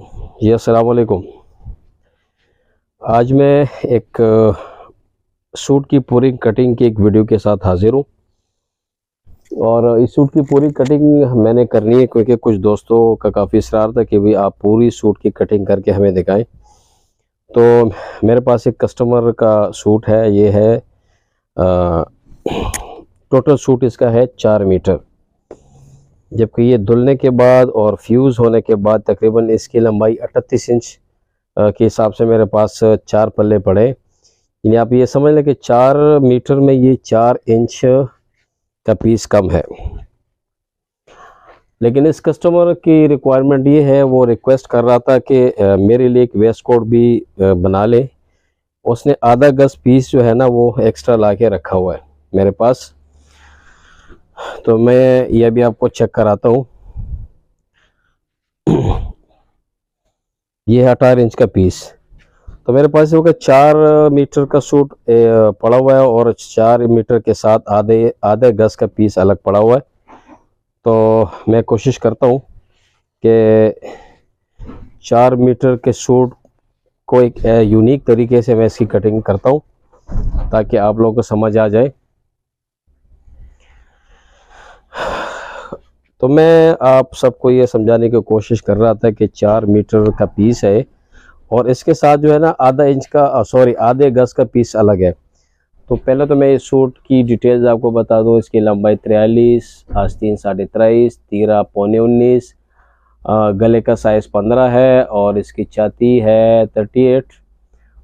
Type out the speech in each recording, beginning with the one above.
जी अस्सलाम वालेकुम। आज मैं एक सूट की पूरी कटिंग की एक वीडियो के साथ हाजिर हूँ और इस सूट की पूरी कटिंग मैंने करनी है क्योंकि कुछ दोस्तों का काफ़ी इसरार था कि भाई आप पूरी सूट की कटिंग करके हमें दिखाएं। तो मेरे पास एक कस्टमर का सूट है, ये है टोटल सूट इसका है 4 मीटर, जबकि ये धुलने के बाद और फ्यूज़ होने के बाद तकरीबन इसकी लंबाई 38 इंच के हिसाब से मेरे पास 4 पल्ले पड़े। यानी आप ये समझ लें कि 4 मीटर में ये 4 इंच का पीस कम है। लेकिन इस कस्टमर की रिक्वायरमेंट ये है, वो रिक्वेस्ट कर रहा था कि मेरे लिए एक वेस्ट कोट भी बना ले। उसने आधा गज पीस जो है ना वो एक्स्ट्रा ला के रखा हुआ है मेरे पास, तो मैं ये भी आपको चेक कराता हूँ। ये है 18 इंच का पीस। तो मेरे पास होगा 4 मीटर का सूट पड़ा हुआ है और 4 मीटर के साथ आधे आधे गज का पीस अलग पड़ा हुआ है। तो मैं कोशिश करता हूँ कि 4 मीटर के सूट को एक यूनिक तरीके से मैं इसकी कटिंग करता हूँ ताकि आप लोगों को समझ आ जाए। तो मैं आप सबको ये समझाने की कोशिश कर रहा था कि 4 मीटर का पीस है और इसके साथ जो है ना आधे गज का पीस अलग है। तो पहले तो मैं इस सूट की डिटेल्स आपको बता दूं। इसकी लंबाई 43, आस्तीन 23.5, तीरा 19.25, गले का साइज़ 15 है और इसकी छाती है 38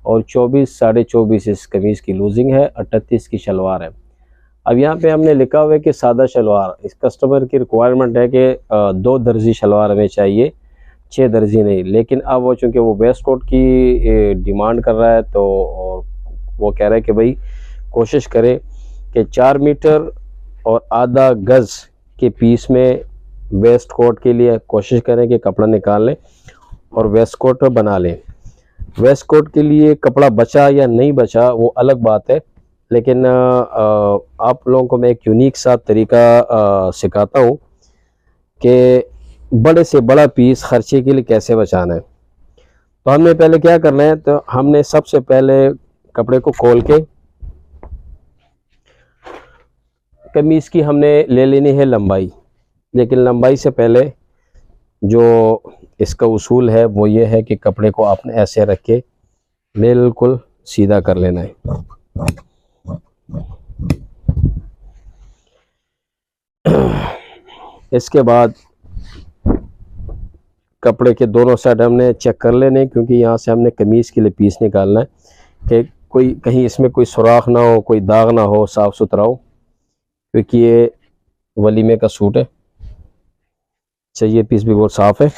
और 24 इस कमीज़ की लूजिंग है, 38 की शलवार है। अब यहाँ पे हमने लिखा हुआ है कि सादा शलवार। इस कस्टमर की रिक्वायरमेंट है कि 2 दर्जी शलवार हमें चाहिए, 6 दर्जी नहीं। लेकिन अब वो चूँकि वो वेस्ट कोट की डिमांड कर रहा है, तो और वो कह रहा है कि भाई कोशिश करें कि 4 मीटर और आधा गज के पीस में वेस्ट कोट के लिए कोशिश करें कि कपड़ा निकाल लें और वेस्ट कोट बना लें। वेस्ट कोट के लिए कपड़ा बचा या नहीं बचा वो अलग बात है, लेकिन आप लोगों को मैं एक यूनिक सा तरीका सिखाता हूँ कि बड़े से बड़ा पीस खर्चे के लिए कैसे बचाना है। तो हमने पहले क्या करना है, तो हमने सबसे पहले कपड़े को खोल के कमीज़ की हमने ले लेनी है लंबाई। लेकिन लंबाई से पहले जो इसका उसूल है वो ये है कि कपड़े को आपने ऐसे रख के बिल्कुल सीधा कर लेना है। इसके बाद कपड़े के दोनों साइड हमने चेक कर लेने, क्योंकि यहाँ से हमने कमीज़ के लिए पीस निकालना है कि कोई कहीं इसमें कोई सुराख ना हो, कोई दाग ना हो, साफ़ सुथरा हो, क्योंकि ये वलीमे का सूट है। चाहिए पीस भी बहुत साफ़ है।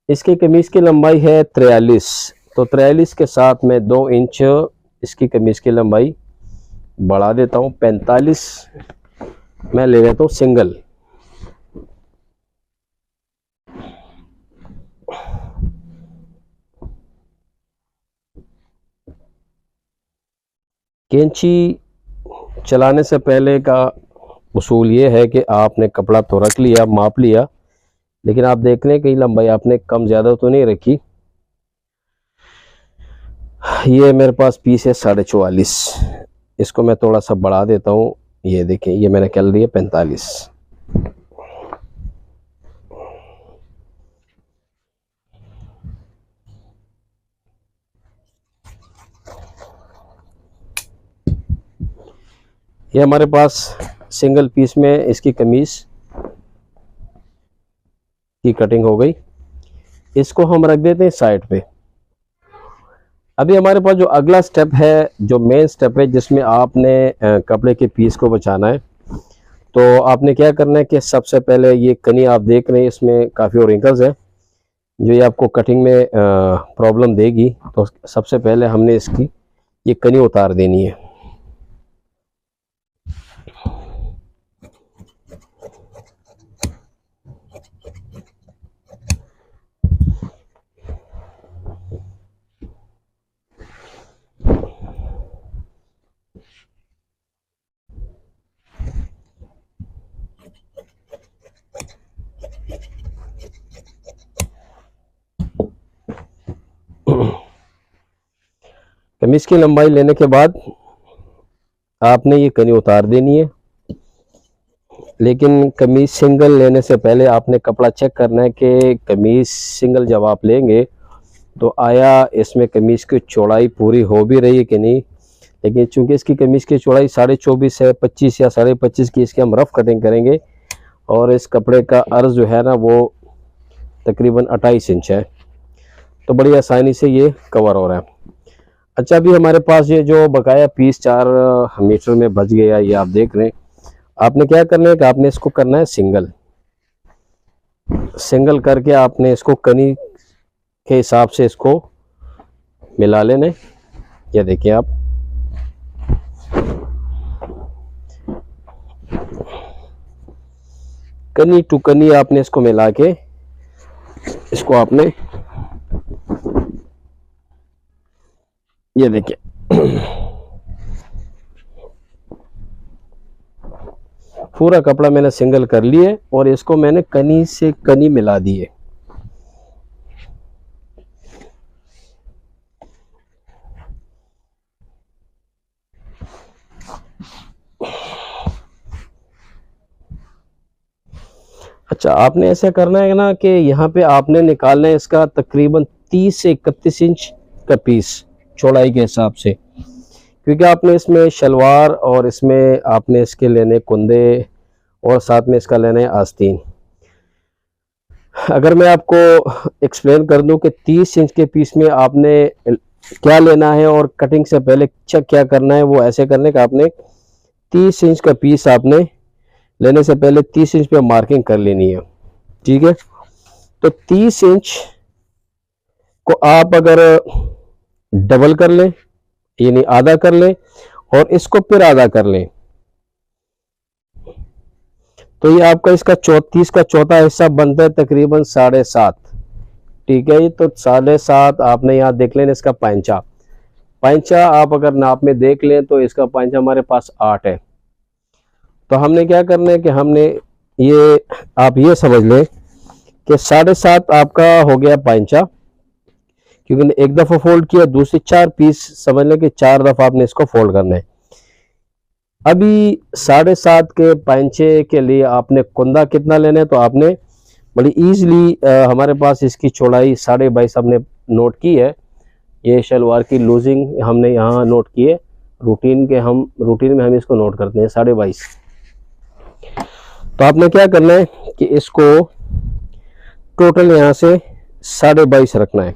इसकी कमीज़ की लंबाई है 43, तो 43 के साथ मैं 2 इंच इसकी कमीज़ की लंबाई बढ़ा देता हूँ। 45 मैं ले लेता हूँ सिंगल। कैंची चलाने से पहले का उसूल ये है कि आपने कपड़ा तो रख लिया, माप लिया, लेकिन आप देख लें कि लंबाई आपने कम ज़्यादा तो नहीं रखी। ये मेरे पास पीस है 44.5, इसको मैं थोड़ा सा बढ़ा देता हूँ। ये देखें, ये मैंने कर लिया 45। ये हमारे पास सिंगल पीस में इसकी कमीज़ की कटिंग हो गई। इसको हम रख देते हैं साइड पे। अभी हमारे पास जो अगला स्टेप है, जो मेन स्टेप है, जिसमें आपने कपड़े के पीस को बचाना है। तो आपने क्या करना है कि सबसे पहले ये कनी आप देख रहे हैं, इसमें काफ़ी और रिंकल्स है जो ये आपको कटिंग में प्रॉब्लम देगी। तो सबसे पहले हमने इसकी ये कनी उतार देनी है। कमीज की लंबाई लेने के बाद आपने ये कनी उतार देनी है, लेकिन कमीज सिंगल लेने से पहले आपने कपड़ा चेक करना है कि कमीज सिंगल जब आप लेंगे तो आया इसमें कमीज की चौड़ाई पूरी हो भी रही है कि नहीं। लेकिन चूंकि इसकी कमीज की चौड़ाई 24.5 है, 25 या 25.5 की इसकी हम रफ कटिंग करेंगे और इस कपड़े का अर्ज जो है ना वो तकरीबन 28 इंच है, तो बड़ी आसानी से ये कवर हो रहा है। अच्छा, अभी हमारे पास ये जो बकाया पीस 4 मीटर में बच गया, ये आप देख रहे हैं। आपने क्या करना है कि आपने इसको करना है सिंगल सिंगल करके आपने इसको कनी के हिसाब से इसको मिला लेना है। ये देखिए आप, कनी टू कनी आपने इसको मिला के इसको आपने, ये देखिए पूरा कपड़ा मैंने सिंगल कर लिए और इसको मैंने कनी से कनी मिला दी है। अच्छा, आपने ऐसा करना है ना कि यहाँ पे आपने निकालना है इसका तकरीबन 30 से 31 इंच का पीस चौड़ाई के हिसाब से, क्योंकि आपने इसमें शलवार और इसमें आपने इसके लेने कुंदे और साथ में इसका लेना है आस्तीन। अगर मैं आपको एक्सप्लेन कर दूं कि 30 इंच के पीस में आपने क्या लेना है और कटिंग से पहले चेक क्या करना है, वो ऐसे करने का आपने 30 इंच का पीस आपने लेने से पहले 30 इंच पे मार्किंग कर लेनी है, ठीक है। तो 30 इंच को आप अगर डबल कर लें यानी आधा कर लें और इसको फिर आधा कर लें तो ये आपका इसका 30 का चौथा हिस्सा बनता है तकरीबन 7.5, ठीक है। तो 7.5 आपने यहाँ देख लें इसका पैंचा आप अगर नाप में देख लें तो इसका पैंचा हमारे पास 8 है। तो हमने क्या करना है कि हमने ये, आप ये समझ लें कि 7.5 आपका हो गया पैंचा, क्योंकि एक दफा फोल्ड किया, दूसरी 4 पीस समझ लें कि 4 दफा आपने इसको फोल्ड करना है। अभी 7.5 के पैंचे के लिए आपने कुंदा कितना लेना है, तो आपने बड़ी इजीली हमारे पास इसकी चौड़ाई 22.5 हमने नोट की है। ये शलवार की लूजिंग हमने यहाँ नोट की है, रूटीन में हम इसको नोट करते हैं 22.5। तो आपने क्या करना है कि इसको टोटल यहाँ से 22.5 रखना है,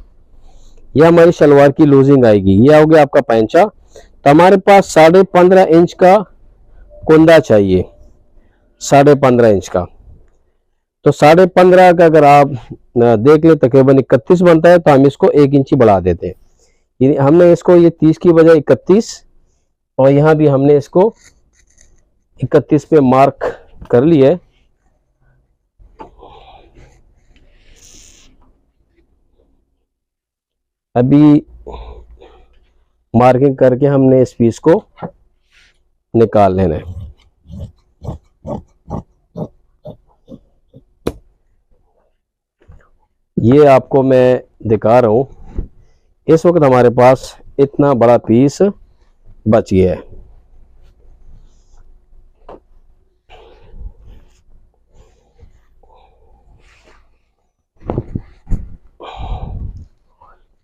यह हमारी शलवार की लूजिंग आएगी। यह हो गया आपका पैंचा। तो हमारे पास 15.5 इंच का कुंदा चाहिए, 15.5 इंच का। तो 15.5 का अगर आप देख ले तकरीबन 31 बनता है, तो हम इसको 1 इंच बढ़ा देते हैं। यानी हमने इसको ये 30 की बजाय 31 और यहाँ भी हमने इसको 31 पे मार्क कर लिया है। अभी मार्किंग करके हमने इस पीस को निकाल लेना है। ये आपको मैं दिखा रहा हूं, इस वक्त हमारे पास इतना बड़ा पीस बच गया है।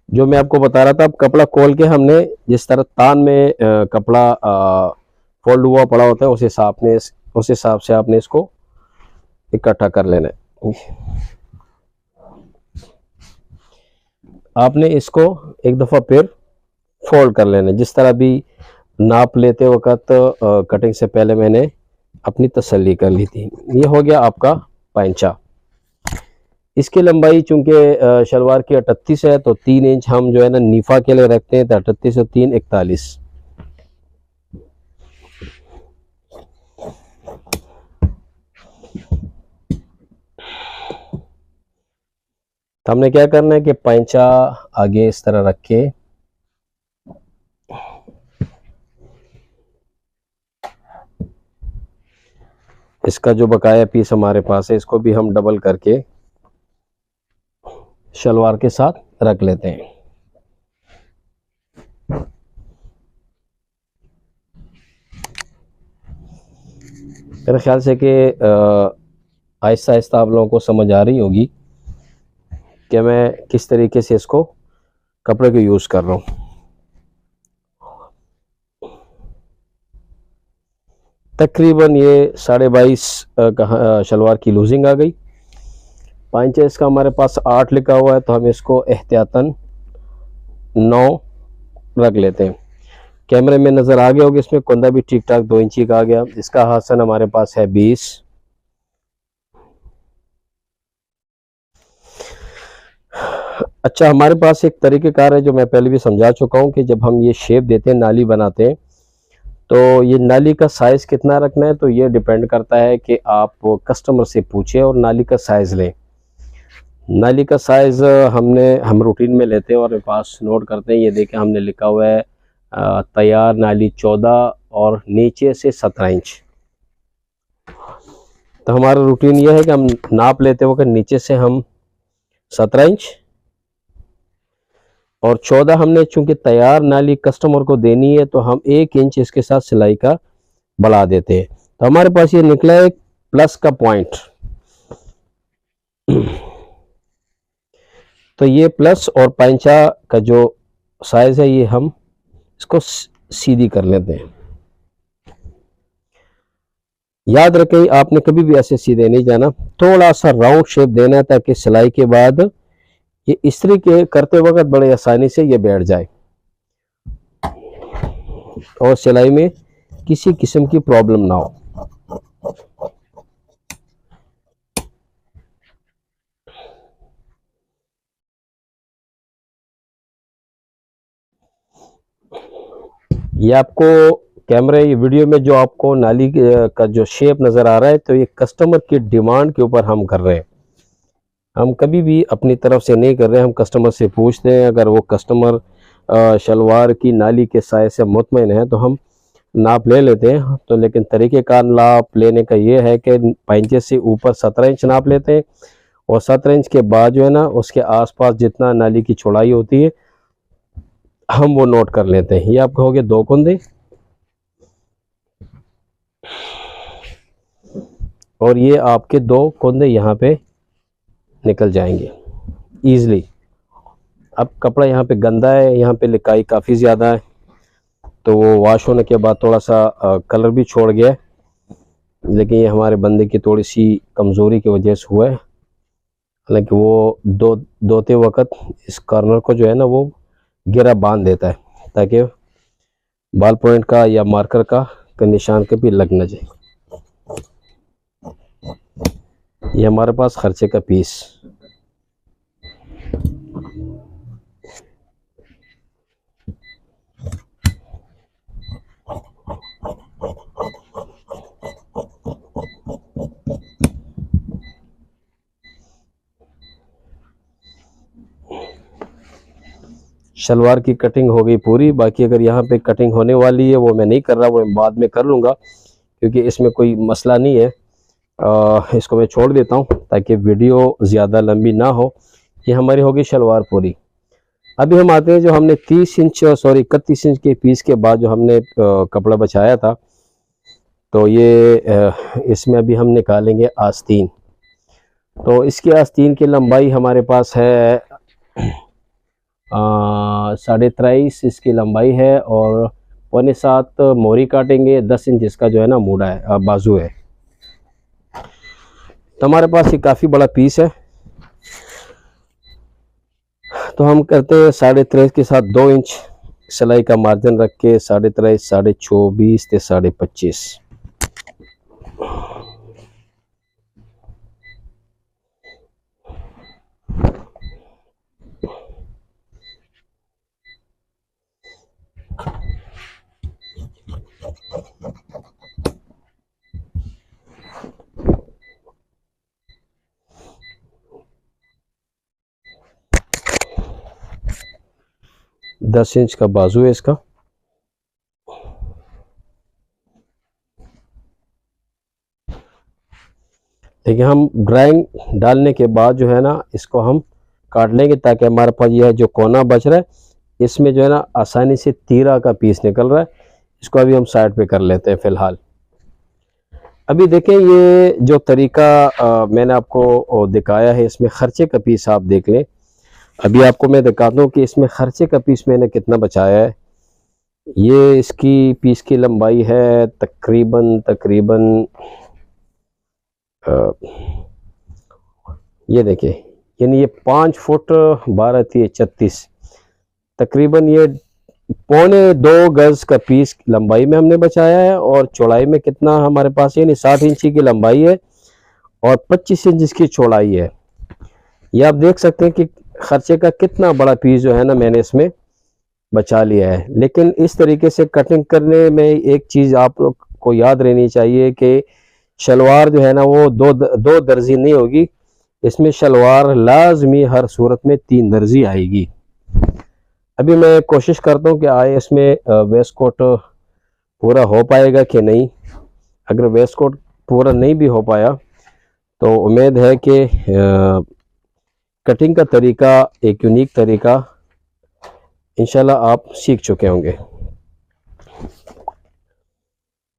जो मैं आपको बता रहा था, अब कपड़ा खोल के हमने जिस तरह तान में कपड़ा फोल्ड हुआ पड़ा होता है, उस हिसाब से आपने इसको इकट्ठा कर लेना है। आपने इसको एक दफ़ा फिर फोल्ड कर लेना है, जिस तरह भी नाप लेते वक्त कटिंग से पहले मैंने अपनी तसल्ली कर ली थी। ये हो गया आपका पैंचा। इसकी लंबाई चूंकि शलवार की 38 है, तो 3 इंच हम जो है ना नीफा के लिए रखते हैं। तो 38 और 3 41। तो हमने क्या करना है कि पैंचा आगे इस तरह रख के इसका जो बकाया पीस हमारे पास है, इसको भी हम डबल करके शलवार के साथ रख लेते हैं। मेरे ख्याल से कि आहिस्ता आहिस्ता आप लोगों को समझ आ रही होगी कि मैं किस तरीके से इसको कपड़े को यूज़ कर रहा हूँ। तकरीबन ये 22.5 शलवार की लूजिंग आ गई। पांचा इसका हमारे पास 8 लिखा हुआ है, तो हम इसको एहतियातन 9 रख लेते हैं। कैमरे में नज़र आ गया होगा, इसमें कुंदा भी ठीक ठाक 2 इंची का आ गया। इसका हासन हमारे पास है 20। अच्छा, हमारे पास एक तरीक़ेकार है जो मैं पहले भी समझा चुका हूँ कि जब हम ये शेप देते हैं, नाली बनाते हैं, तो ये नाली का साइज़ कितना रखना है, तो ये डिपेंड करता है कि आप कस्टमर से पूछें और नाली का साइज़ लें। नाली का साइज़ हम रूटीन में लेते हैं और मेरे पास नोट करते हैं। ये देखें, हमने लिखा हुआ है तैयार नाली 14 और नीचे से 17 इंच। तो हमारा रूटीन ये है कि हम नाप लेते वक्त नीचे से हम 17 इंच और 14 हमने चूंकि तैयार नाली कस्टमर को देनी है, तो हम 1 इंच इसके साथ सिलाई का बढ़ा देते हैं। तो हमारे पास ये निकला है प्लस का पॉइंट। तो ये प्लस और पांचा का जो साइज है, ये हम इसको सीधी कर लेते हैं। याद रखें, आपने कभी भी ऐसे सीधे नहीं जाना, थोड़ा सा राउंड शेप देना है ताकि सिलाई के बाद ये इस्त्री के करते वक्त बड़े आसानी से ये बैठ जाए और सिलाई में किसी किस्म की प्रॉब्लम ना हो। ये आपको कैमरे ये वीडियो में जो आपको नाली का जो शेप नज़र आ रहा है, तो ये कस्टमर की डिमांड के ऊपर हम कर रहे हैं। हम कभी भी अपनी तरफ से नहीं कर रहे हैं, हम कस्टमर से पूछते हैं। अगर वो कस्टमर शलवार की नाली के साइज से मुतमईन है तो हम नाप ले लेते हैं। तो लेकिन तरीक़ेकार नाप लेने का ये है कि पांचे से ऊपर 17 इंच नाप लेते हैं और 17 इंच के बाद जो है ना, उसके आसपास जितना नाली की चौड़ाई होती है हम वो नोट कर लेते हैं। ये आपको हो गए 2 कुंदे और ये आपके 2 कुंदे यहाँ पे निकल जाएंगे ईज़िली। अब कपड़ा यहाँ पे गंदा है, यहाँ पे लिकाई काफ़ी ज़्यादा है, तो वो वॉश होने के बाद थोड़ा सा कलर भी छोड़ गया है, लेकिन ये हमारे बंदे की थोड़ी सी कमज़ोरी की वजह से हुआ है। हालांकि वो धोते वक्त इस कॉर्नर को जो है ना, वो गिरा बांध देता है ताकि बाल पॉइंट का या मार्कर का निशान कभी लग न जाए। ये हमारे पास खर्चे का पीस। शलवार की कटिंग हो गई पूरी। बाकी अगर यहाँ पे कटिंग होने वाली है, वो मैं नहीं कर रहा, वो मैं बाद में कर लूँगा क्योंकि इसमें कोई मसला नहीं है। इसको मैं छोड़ देता हूँ ताकि वीडियो ज़्यादा लंबी ना हो। ये हमारी होगी शलवार पूरी। अभी हम आते हैं, जो हमने 31 इंच के पीस के बाद जो हमने कपड़ा बचाया था, तो ये इसमें अभी हम निकालेंगे आस्तीन। तो इसकी आस्तीन की लंबाई हमारे पास है 23.5 इसकी लंबाई है और 6.25 मोरी काटेंगे। 10 इंच इसका जो है ना मूड़ा है, बाजू है। तो हमारे पास ये काफ़ी बड़ा पीस है, तो हम करते हैं 23.5 के साथ 2 इंच सिलाई का मार्जिन रख के 23.5, 24.5 ते 25.5। दस इंच का बाजू है इसका। देखिए, हम ड्राइंग डालने के बाद जो है ना, इसको हम काट लेंगे ताकि हमारे पास यह जो कोना बच रहा है, इसमें जो है ना आसानी से तीरा का पीस निकल रहा है। इसको अभी हम साइड पे कर लेते हैं फ़िलहाल। अभी देखें ये जो तरीका मैंने आपको दिखाया है, इसमें खर्चे का पीस आप देख लें। अभी आपको मैं दिखाता हूँ कि इसमें खर्चे का पीस मैंने कितना बचाया है। ये इसकी पीस की लंबाई है तकरीबन ये देखिए, यानी ये 5 फुट 12 36, तकरीबन ये 1.25 गज का पीस लंबाई में हमने बचाया है। और चौड़ाई में कितना हमारे पास, यानी 7 इंची की लंबाई है और 25 इंच इसकी चौड़ाई है। ये आप देख सकते हैं कि खर्चे का कितना बड़ा पीस जो है ना मैंने इसमें बचा लिया है। लेकिन इस तरीके से कटिंग करने में एक चीज़ आप लोग को याद रहनी चाहिए कि शलवार जो है ना वो दो दर्जी नहीं होगी, इसमें शलवार लाजमी हर सूरत में 3 दर्जी आएगी। अभी मैं कोशिश करता हूँ कि आए इसमें वेस्ट कोट पूरा हो पाएगा कि नहीं। अगर वेस्ट कोट पूरा नहीं भी हो पाया तो उम्मीद है कि कटिंग का तरीका, एक यूनिक तरीका इंशाल्लाह आप सीख चुके होंगे।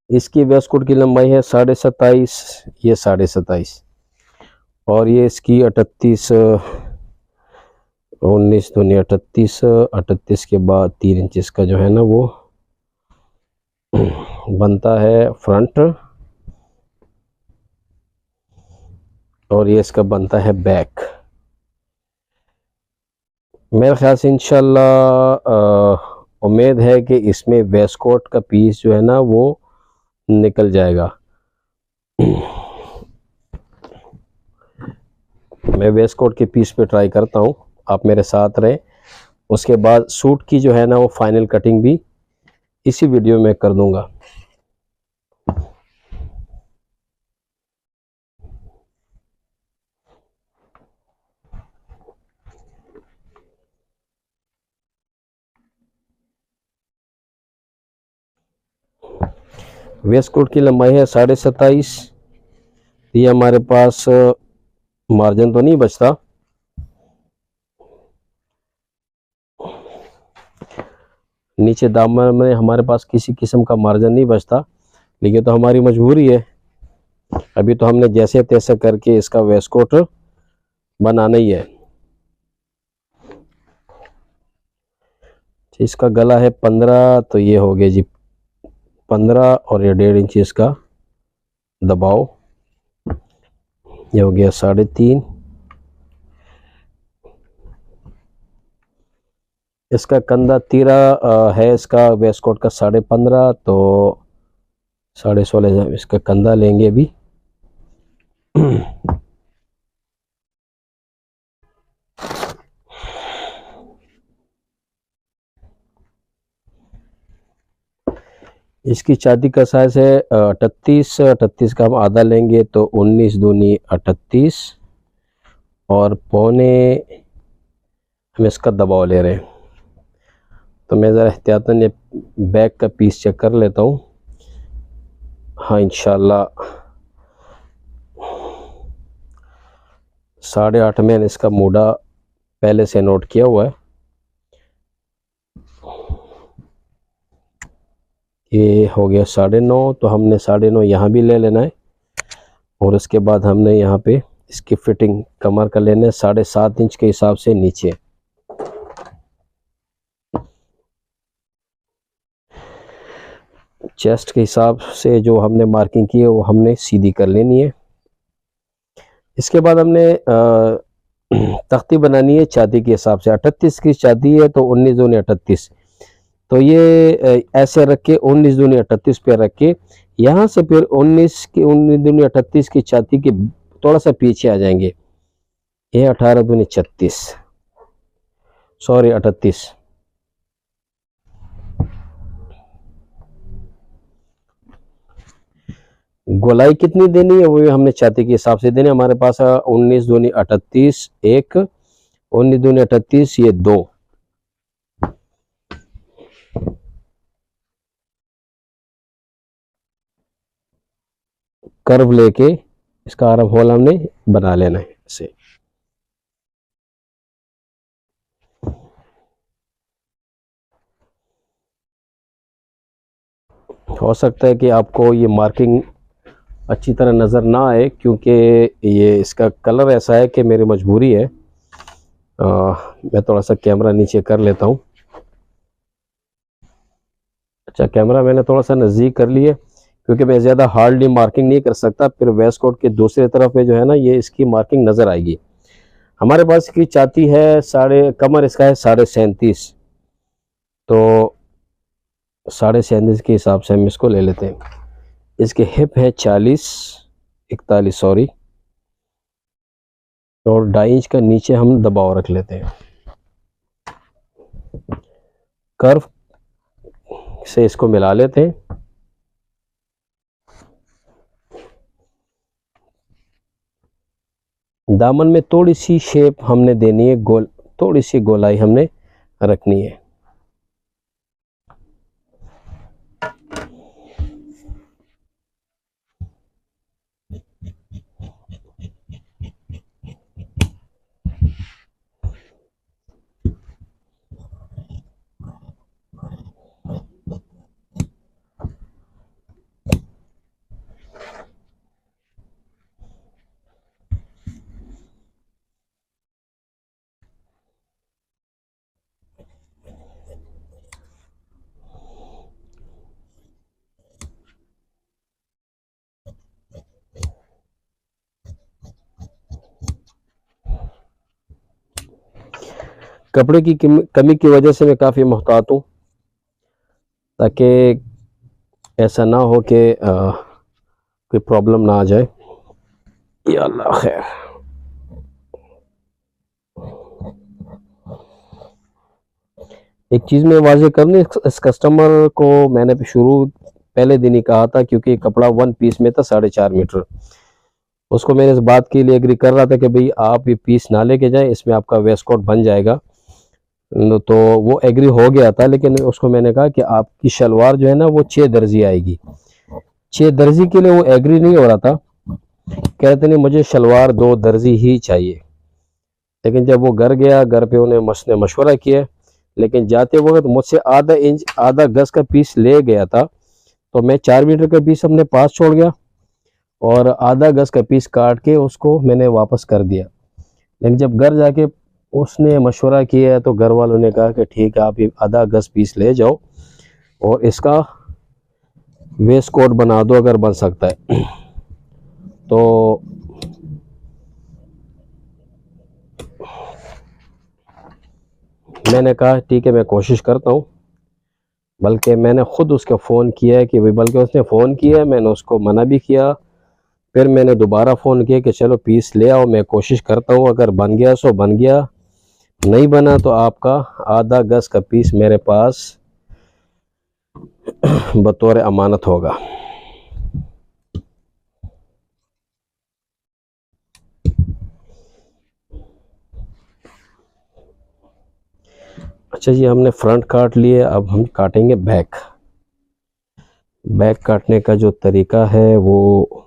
इसकी वेस्ट कोट की लंबाई है 27.5, ये 27.5 और ये इसकी 38, 19 दूनी 38, 38 के बाद 3 इंच इसका जो है ना वो बनता है फ्रंट और ये इसका बनता है बैक। मेरे ख्याल से इंशाल्लाह उम्मीद है कि इसमें वेस्ट कोट का पीस जो है ना वो निकल जाएगा। मैं वेस्ट कोट के पीस पे ट्राई करता हूँ, आप मेरे साथ रहें। उसके बाद सूट की जो है ना वो फाइनल कटिंग भी इसी वीडियो में कर दूंगा। वेस्ट कोट की लंबाई है 27.5। ये हमारे पास मार्जिन तो नहीं बचता, नीचे दामन में हमारे पास किसी किस्म का मार्जिन नहीं बचता, लेकिन तो हमारी मजबूरी है। अभी तो हमने जैसे तैसे करके इसका वेस्ट कोट बनाना ही है। इसका गला है 15, तो ये हो गया जी 15 और ये 1.5 इंच इसका दबाव, ये हो गया 3.5। इसका कंधा तीरा है इसका वेस्ट कोट का 15.5, तो 16.5 इसका कंधा लेंगे अभी। इसकी छाती का साइज है 38 का हम आधा लेंगे तो 19 दूनी 38 और पौने हम इसका दबाव ले रहे हैं। तो मैं ज़रा एहतियातन ये बैक का पीस चेक कर लेता हूँ। हाँ इंशाल्लाह 8.5 मैंने इसका मूडा पहले से नोट किया हुआ है। ये हो गया 9.5, तो हमने 9.5 यहाँ भी ले लेना है और उसके बाद हमने यहाँ पे इसकी फिटिंग कमर का लेना है 7.5 इंच के हिसाब से नीचे। चेस्ट के हिसाब से जो हमने मार्किंग की है वो हमने सीधी कर लेनी है। इसके बाद हमने तख्ती बनानी है छाती के हिसाब से। 38 की छाती है तो 19 दूनी 38, तो ये ऐसे रख के 19 दूनी 38 पे रख के यहाँ से फिर 19 दूनी 38 की छाती के थोड़ा सा पीछे आ जाएंगे। ये 18 दूनी 36, सॉरी 38। गोलाई कितनी देनी है वो हमने छाती के हिसाब से देनी। हमारे पास 19 दूनी 38 एक, 19 दूनी 38 ये 2। कर्व लेके इसका आर्म होल हमने बना लेना है इसे। हो सकता है कि आपको ये मार्किंग अच्छी तरह नज़र ना आए, क्योंकि ये इसका कलर ऐसा है कि मेरी मजबूरी है। मैं थोड़ा सा कैमरा नीचे कर लेता हूँ। अच्छा, कैमरा मैंने थोड़ा सा नज़दीक कर लिया, क्योंकि मैं ज़्यादा हार्डली मार्किंग नहीं कर सकता, फिर वेस्ट कोट के दूसरी तरफ में जो है ना ये इसकी मार्किंग नज़र आएगी। हमारे पास की चाहती है कमर इसका है 37.5, तो 37.5 के हिसाब से हम इसको ले लेते हैं। इसके हिप है 41 सॉरी, और 2.5 इंच का नीचे हम दबाव रख लेते हैं। कर्व से इसको मिला लेते हैं। दामन में थोड़ी सी शेप हमने देनी है, गोल, थोड़ी सी गोलाई हमने रखनी है। कपड़े की कमी की वजह से मैं काफ़ी मोहतात हूँ, ताकि ऐसा ना हो कि कोई प्रॉब्लम ना आ जाए। या अल्लाह खैर। एक चीज़ मैं वाज़ेह कर दूं, इस कस्टमर को मैंने पहले दिन ही कहा था, क्योंकि कपड़ा 1 पीस में था 4.5 मीटर। उसको मैंने इस बात के लिए एग्री कर रहा था कि भाई आप ये पीस ना लेके जाएं, इसमें आपका वेस्ट कोट बन जाएगा। तो वो एग्री हो गया था, लेकिन उसको मैंने कहा कि आपकी शलवार जो है ना वो 6 दर्जी आएगी। 6 दर्जी के लिए वो एग्री नहीं हो रहा था, कहते नहीं मुझे शलवार 2 दर्जी ही चाहिए। लेकिन जब वो घर गया, घर पे उन्हें मशवरा किया, लेकिन जाते वक्त मुझसे आधा गज का पीस ले गया था। तो मैं 4 मीटर का पीस अपने पास छोड़ गया और आधा गज का पीस काट के उसको मैंने वापस कर दिया। लेकिन जब घर जाके उसने मशवरा किया तो घर वालों ने कहा कि ठीक है, आप ये आधा गज पीस ले जाओ और इसका वेस्ट कोट बना दो अगर बन सकता है। तो मैंने कहा ठीक है, मैं कोशिश करता हूँ। बल्कि मैंने ख़ुद उसको फ़ोन किया है कि भाई, बल्कि उसने फ़ोन किया, मैंने उसको मना भी किया, फिर मैंने दोबारा फ़ोन किया कि चलो पीस ले आओ, मैं कोशिश करता हूँ, अगर बन गया सो बन गया, नहीं बना तो आपका आधा गज का पीस मेरे पास बतौर अमानत होगा। अच्छा जी, हमने फ्रंट काट लिए, अब हम काटेंगे बैक। बैक काटने का जो तरीका है वो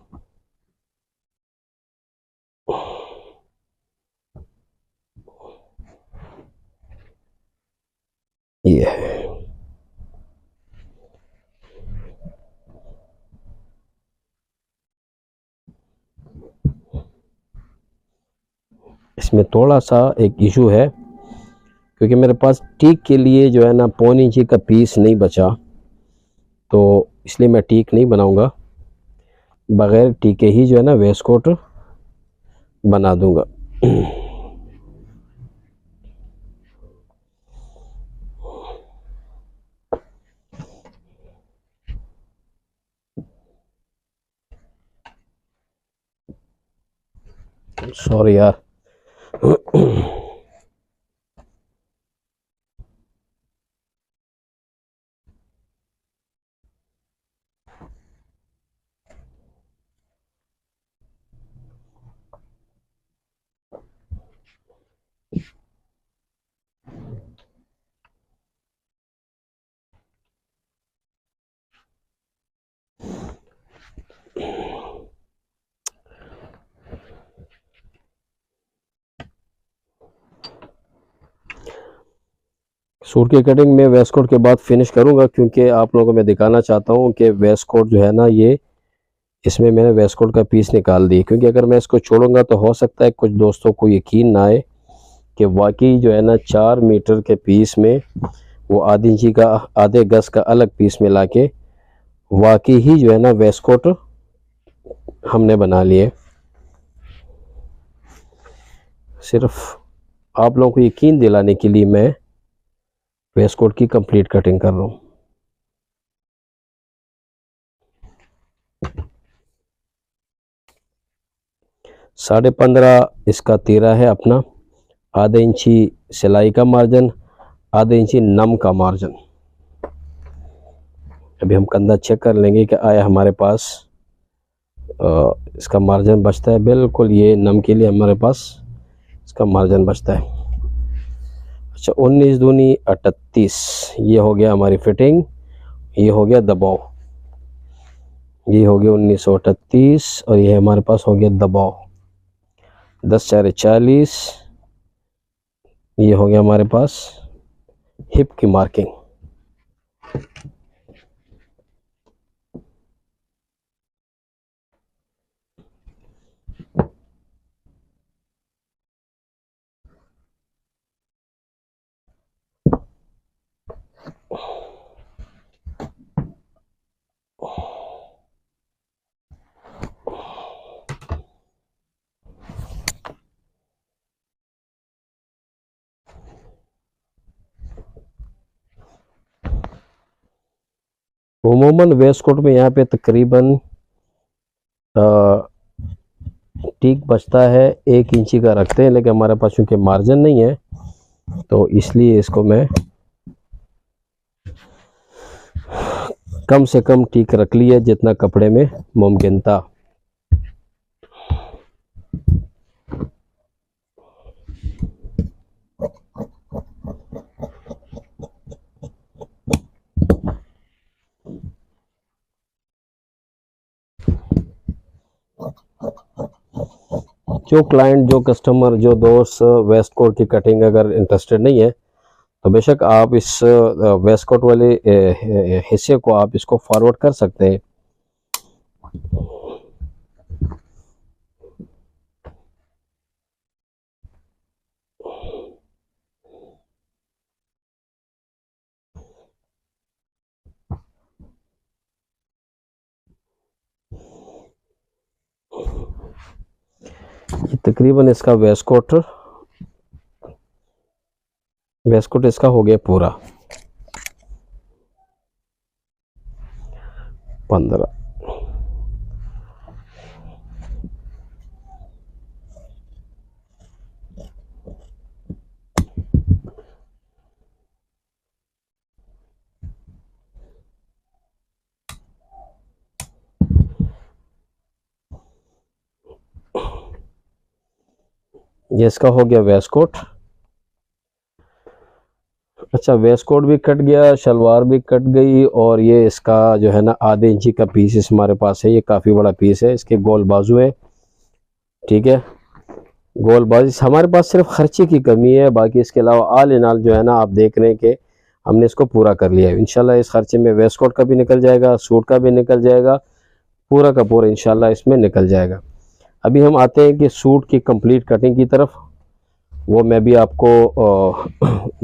ये है। इसमें थोड़ा सा एक इशू है, क्योंकि मेरे पास टीक के लिए जो है ना 1.25 इंच का पीस नहीं बचा, तो इसलिए मैं टीक नहीं बनाऊंगा, बग़ैर टीके ही जो है ना वेस्ट कोट बना दूंगा। सॉरी यार। सूट की कटिंग में वेस्ट कोट के बाद फिनिश करूंगा, क्योंकि आप लोगों को मैं दिखाना चाहता हूं कि वेस्ट कोट जो है ना ये इसमें मैंने वेस्ट कोट का पीस निकाल दी, क्योंकि अगर मैं इसको छोड़ूंगा तो हो सकता है कुछ दोस्तों को यकीन ना आए कि वाकई जो है ना 4 मीटर के पीस में वो आधे इंची का, आधे गज का अलग पीस मिला के वाकई ही जो है ना वेस्ट कोट हमने बना लिए। सिर्फ आप लोगों को यकीन दिलाने के लिए मैं वेस्ट कोट की कंप्लीट कटिंग कर रहा हूँ। साढ़े 15 इसका 13 है अपना, आधे इंची सिलाई का मार्जिन, आधे इंची नम का मार्जिन। अभी हम कंधा चेक कर लेंगे कि आया हमारे पास इसका मार्जिन बचता है। बिल्कुल ये नम के लिए हमारे पास इसका मार्जिन बचता है। अच्छा 19 दूनी 38, ये हो गया हमारी फिटिंग, ये हो गया दबाव, ये हो गया 1938 और ये हमारे पास हो गया दबाव 10 4 40, ये हो गया हमारे पास हिप की मार्किंग। उमूमन वेस्ट कोट में यहाँ पे तकरीबन टीक बचता है 1 इंची का रखते हैं, लेकिन हमारे पास चूँकि मार्जिन नहीं है तो इसलिए इसको मैं कम से कम टीक रख लिया जितना कपड़े में मुमकिन था। जो क्लाइंट, जो कस्टमर, जो दोस्त वेस्ट कोट की कटिंग अगर इंटरेस्टेड नहीं है तो बेशक आप इस वेस्ट कोट वाले हिस्से को आप इसको फॉरवर्ड कर सकते हैं। तकरीबन इसका वेस्ट कोट इसका हो गया पूरा 15। ये इसका हो गया वेस्ट कोट। अच्छा वेस्ट कोट भी कट गया, शलवार भी कट गई, और ये इसका जो है ना आधे इंची का पीस इस हमारे पास है। ये काफ़ी बड़ा पीस है, इसके गोल बाजू है, ठीक है, गोल बाजू। हमारे पास सिर्फ खर्चे की कमी है, बाकी इसके अलावा आल इन आल जो है ना आप देख रहे हैं कि हमने इसको पूरा कर लिया है। इंशाल्लाह इस खर्चे में वेस्ट कोट का भी निकल जाएगा, सूट का भी निकल जाएगा, पूरा का पूरा इंशाल्लाह इसमें निकल जाएगा। अभी हम आते हैं कि सूट की कंप्लीट कटिंग की तरफ, वो मैं भी आपको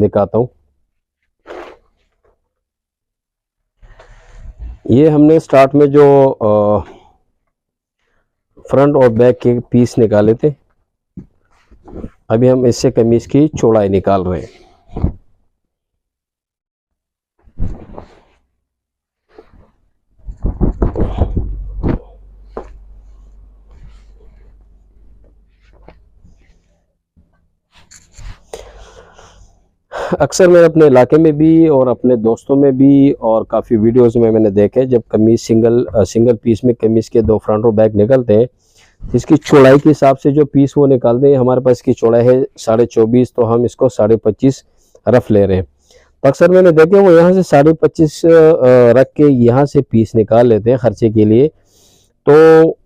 दिखाता हूँ। ये हमने स्टार्ट में जो फ्रंट और बैक के पीस निकाले थे, अभी हम इससे कमीज की चौड़ाई निकाल रहे हैं। अक्सर मैंने अपने इलाके में भी और अपने दोस्तों में भी और काफ़ी वीडियोस में मैंने देखे, जब कमीज सिंगल पीस में कमीज के 2 फ्रंट और बैक निकलते हैं, इसकी चौड़ाई के हिसाब से जो पीस वो निकालते हैं। हमारे पास इसकी चौड़ाई है 24.5, तो हम इसको 25.5 रफ ले रहे हैं। तो अक्सर मैंने देखे वो यहाँ से 25.5 रख के यहाँ से पीस निकाल लेते हैं खर्चे के लिए। तो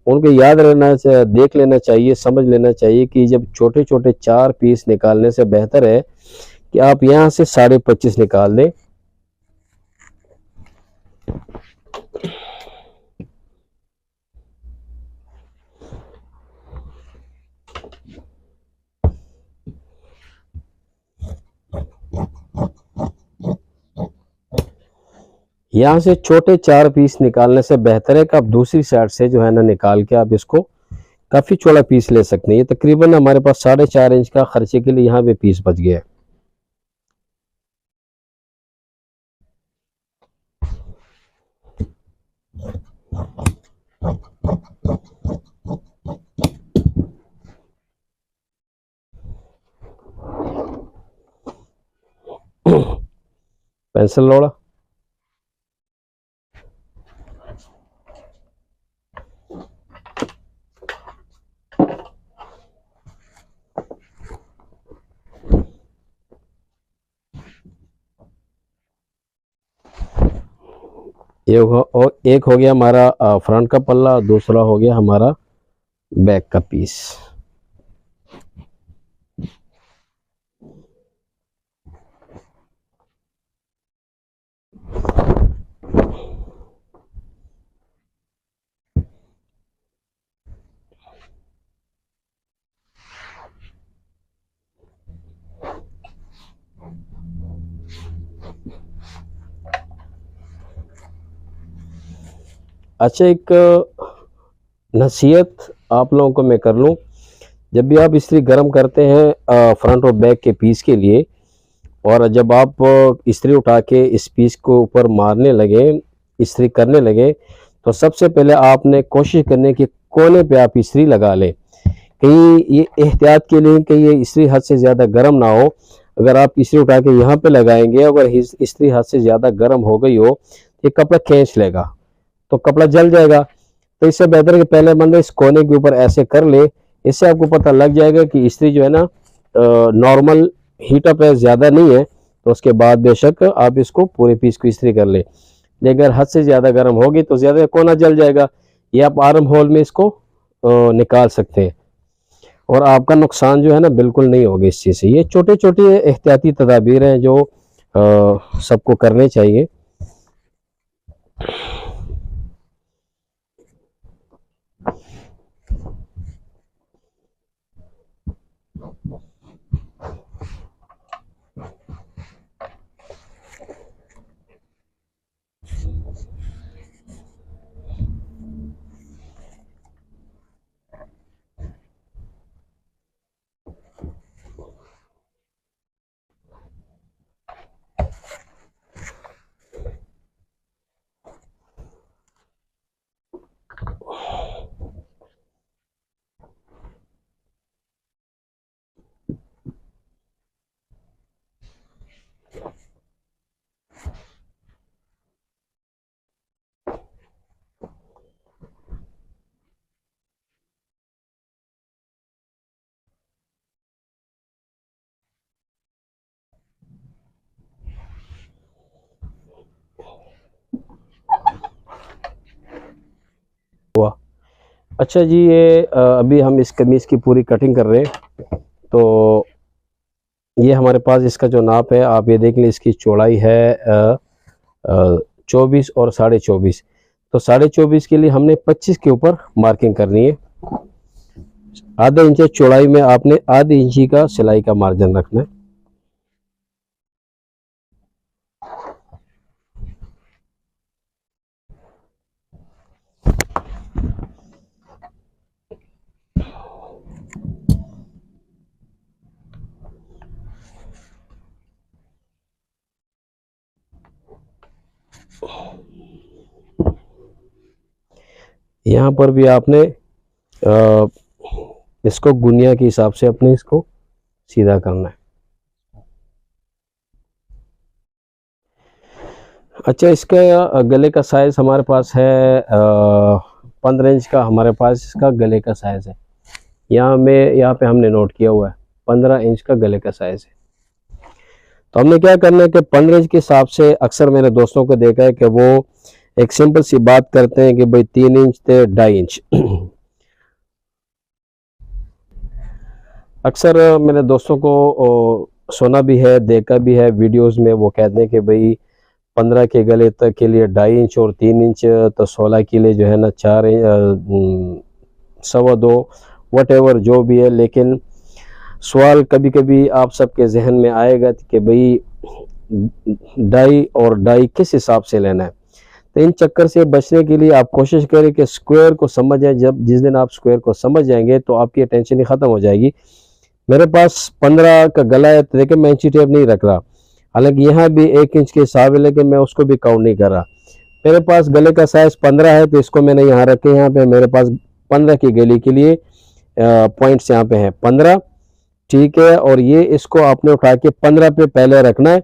उनको याद रहना, देख लेना चाहिए, समझ लेना चाहिए कि जब छोटे छोटे 4 पीस निकालने से बेहतर है कि आप यहाँ से 25.5 निकाल दें। यहाँ से छोटे 4 पीस निकालने से बेहतर है कि आप दूसरी साइड से जो है ना निकाल के आप इसको काफ़ी चौड़ा पीस ले सकते हैं। ये तकरीबन हमारे पास 4.5 इंच का खर्चे के लिए यहाँ पे पीस बच गया है। पेंसिल लोड़ा, एक हो गया हमारा फ्रंट का पल्ला, दूसरा हो गया हमारा बैक का पीस। अच्छा, एक नसीहत आप लोगों को मैं कर लूँ, जब भी आप इस्त्री गर्म करते हैं फ्रंट और बैक के पीस के लिए, और जब आप इस्त्री उठा के इस पीस को ऊपर मारने लगे, इस्त्री करने लगे, तो सबसे पहले आपने कोशिश करने की कोने पे आप इस्त्री लगा लें। कहीं ये एहतियात के लिए कि ये इस्त्री हद से ज़्यादा गर्म ना हो। अगर आप इस्त्री उठा के यहाँ पे लगाएंगे, अगर इस्त्री हद से ज़्यादा गर्म हो गई हो, ये कपड़ा खींच लेगा तो कपड़ा जल जाएगा। तो इससे बेहतर है कि पहले बंदे इस कोने के ऊपर ऐसे कर ले। इससे आपको पता लग जाएगा कि इस्त्री जो है ना नॉर्मल हीट अप है, ज़्यादा नहीं है। तो उसके बाद बेशक आप इसको पूरे पीस को इस्त्री कर ले। लेकिन अगर हद से ज़्यादा गर्म होगी तो ज़्यादा कोना जल जाएगा। ये आप आर्म होल में इसको निकाल सकते हैं और आपका नुकसान जो है ना बिल्कुल नहीं होगा इस चीज़ से। ये छोटे छोटे एहतियाती तदाबीर हैं जो सबको करने चाहिए। अच्छा जी, ये अभी हम इस कमीज़ की पूरी कटिंग कर रहे हैं। तो ये हमारे पास इसका जो नाप है आप ये देख लें, इसकी चौड़ाई है 24 और 24.5। तो 24.5 के लिए हमने 25 के ऊपर मार्किंग करनी है। आधा इंच चौड़ाई में आपने आधी इंची का सिलाई का मार्जिन रखना है। यहाँ पर भी आपने इसको गुनिया के हिसाब से अपने इसको सीधा करना है। अच्छा, इसका गले का साइज हमारे पास है 15 इंच का हमारे पास इसका गले का साइज है। यहाँ पे हमने नोट किया हुआ है 15 इंच का गले का साइज है। तो हमने क्या करना है कि 15 इंच के हिसाब से अक्सर मेरे दोस्तों को देखा है कि वो एक सिंपल सी बात करते हैं कि भाई 3 इंच से 2.5 इंच। अक्सर मेरे दोस्तों को सुना भी है, देखा भी है वीडियोस में, वो कहते हैं कि भाई 15 के गले तक के लिए 2.5 इंच और 3 इंच, तो 16 के लिए जो है ना 4 2.25 वट जो भी है। लेकिन सवाल कभी कभी आप सबके जहन में आएगा कि भाई 2.5 और 2.5 किस हिसाब से लेना है। तो इन चक्कर से बचने के लिए आप कोशिश करें कि स्क्वायर को समझ जाए। जब जिस दिन आप स्क्वायर को समझ जाएंगे तो आपकी टेंशन ही ख़त्म हो जाएगी। मेरे पास 15 का गला है, तो देखिए मैं इंची टेप नहीं रख रहा, हालांकि यहाँ भी 1 इंच के हिसाब है, लेकिन मैं उसको भी काउंट नहीं कर रहा। मेरे पास गले का साइज़ 15 है, तो इसको मैंने यहाँ रखे। यहाँ पे मेरे पास 15 की गली के लिए पॉइंट्स यहाँ पे हैं 15, ठीक है। और ये इसको आपने उठा के 15 पे पहले रखना है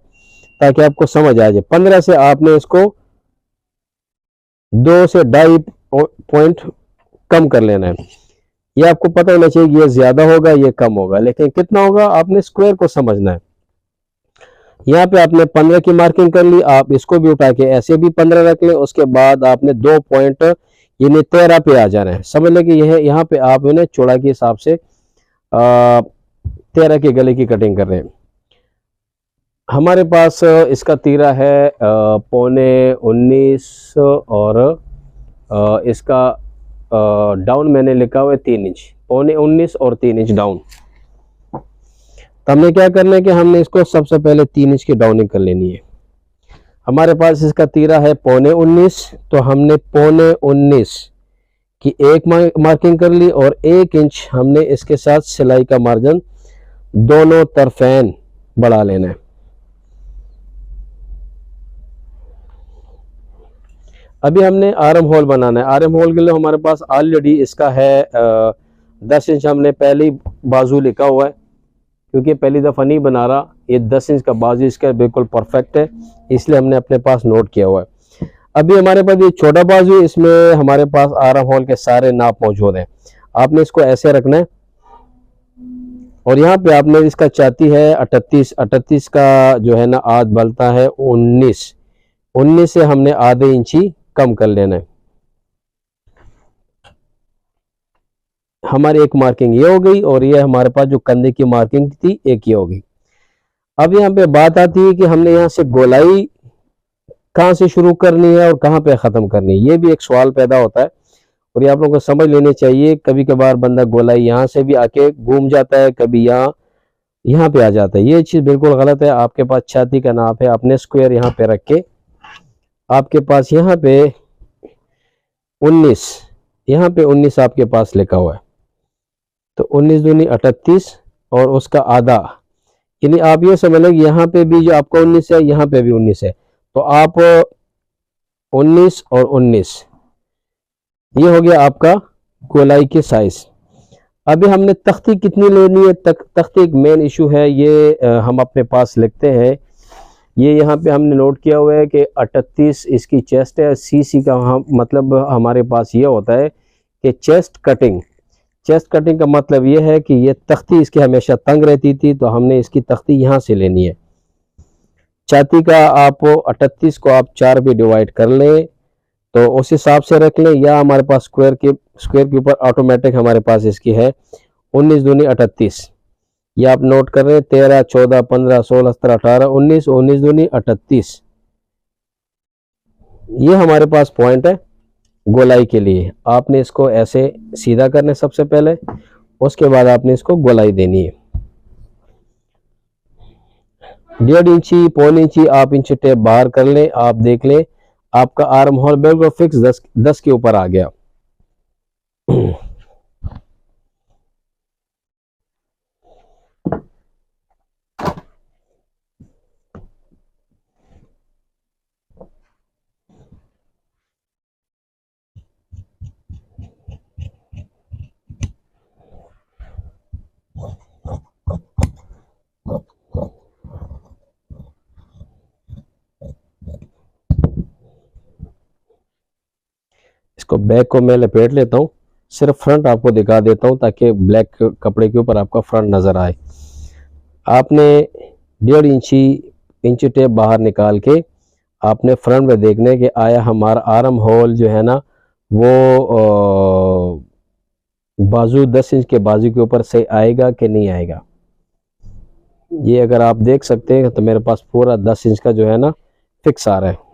ताकि आपको समझ आ जाए। 15 से आपने इसको 2 से 2.5 पॉइंट कम कर लेना है। ये आपको पता होना चाहिए कि ये ज्यादा होगा, ये कम होगा, लेकिन कितना होगा आपने स्क्वायर को समझना है। यहाँ पे आपने 15 की मार्किंग कर ली, आप इसको भी उठा के ऐसे भी 15 रख लें। उसके बाद आपने 2 पॉइंट यानी 13 पे आ जाना है। समझ लें कि यह यहाँ पे आप इन्हें चौड़ाई के हिसाब से 13 के गले की कटिंग कर रहे हैं। हमारे पास इसका तीरा है 19.25 और इसका डाउन मैंने लिखा हुआ है 3 इंच, 19.25 और 3 इंच डाउन। तो हमने क्या करना है कि हमने इसको सबसे पहले 3 इंच की डाउनिंग कर लेनी है। हमारे पास इसका तीरा है 19.25, तो हमने 19.25 की एक मार्किंग कर ली और 1 इंच हमने इसके साथ सिलाई का मार्जिन दोनों तरफेन बढ़ा लेना है। अभी हमने आर्म होल बनाना है। आर्म होल के लिए हमारे पास ऑलरेडी इसका है 10 इंच हमने पहली बाजू लिखा हुआ है, क्योंकि पहली दफ़ा नहीं बना रहा। ये 10 इंच का बाजू इसका बिल्कुल परफेक्ट है, इसलिए हमने अपने पास नोट किया हुआ है। अभी हमारे पास ये छोटा बाजू, इसमें हमारे पास आर्म होल के सारे नाप मौजूद हैं। आपने इसको ऐसे रखना है और यहाँ पे आपने इसका छाती है 38 का जो है ना आध बलता है 19 से हमने आधे इंची कम कर लेना है। हमारी एक मार्किंग ये हो गई और ये हमारे पास जो कंधे की मार्किंग थी एक ये हो गई। अब यहाँ पे बात आती है कि हमने यहाँ से गोलाई कहाँ से शुरू करनी है और कहाँ पे ख़त्म करनी है। ये भी एक सवाल पैदा होता है और ये आप लोगों को समझ लेनी चाहिए। कभी कभार बंदा गोलाई यहाँ से भी आके घूम जाता है, कभी यहाँ पे आ जाता है। ये चीज़ बिल्कुल गलत है। आपके पास छाती का नाप है, अपने स्क्वायर यहाँ पे रख के आपके पास यहाँ पे 19, यहाँ पे 19 आपके पास लिखा हुआ है, तो 19 दूनी 38 और उसका आधा, यानी आप ये समझ लें यहाँ पे भी जो आपका 19 है यहाँ पे भी 19 है, तो आप 19 और 19 ये हो गया आपका गोलाई के साइज। अभी हमने तख्ती कितनी लेनी है, तख्ती एक मेन इशू है, ये हम अपने पास लिखते हैं। ये यहाँ पे हमने नोट किया हुआ है कि 38 इसकी चेस्ट है। सीसी का मतलब हमारे पास ये होता है कि चेस्ट कटिंग का मतलब ये है कि ये तख्ती इसकी हमेशा तंग रहती थी, तो हमने इसकी तख्ती यहाँ से लेनी है। छाती का आप 38 को आप 4 भी डिवाइड कर लें तो उस हिसाब से रख लें, या हमारे पास स्क्वायर के ऊपर ऑटोमेटिक हमारे पास इसकी है 19 दूनी 38। ये आप नोट कर रहे हैं 13, 14, 15, 16, 17, 18, 19, 19 दूनी 38। ये हमारे पास पॉइंट है गोलाई के लिए। आपने इसको ऐसे सीधा करना है सबसे पहले, उसके बाद आपने इसको गोलाई देनी है। 1.5 इंची, 1.25 इंची आप इंची टेप बाहर कर लें। आप देख लें आपका आर्म होल बिल्कुल फिक्स 10 के ऊपर आ गया। इसको बैक को मैं लपेट लेता हूँ, सिर्फ फ्रंट आपको दिखा देता हूँ ताकि ब्लैक कपड़े के ऊपर आपका फ्रंट नज़र आए। आपने 1.5 इंची टेप बाहर निकाल के आपने फ्रंट में देखने कि आया हमारा आर्म होल जो है ना वो बाजू 10 इंच के बाजू के ऊपर सही आएगा कि नहीं आएगा। ये अगर आप देख सकते हैं तो मेरे पास पूरा 10 इंच का जो है ना फिक्स आ रहा है।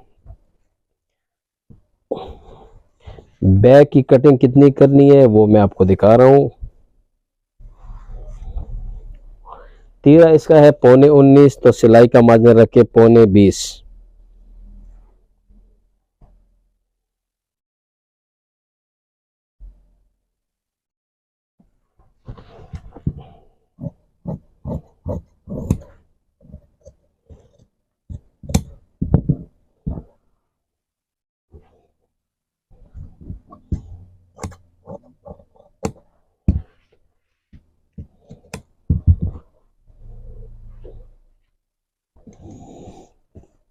बैक की कटिंग कितनी करनी है वो मैं आपको दिखा रहा हूँ। तीरा इसका है 19.25, तो सिलाई का मार्जिन रखे 19.20।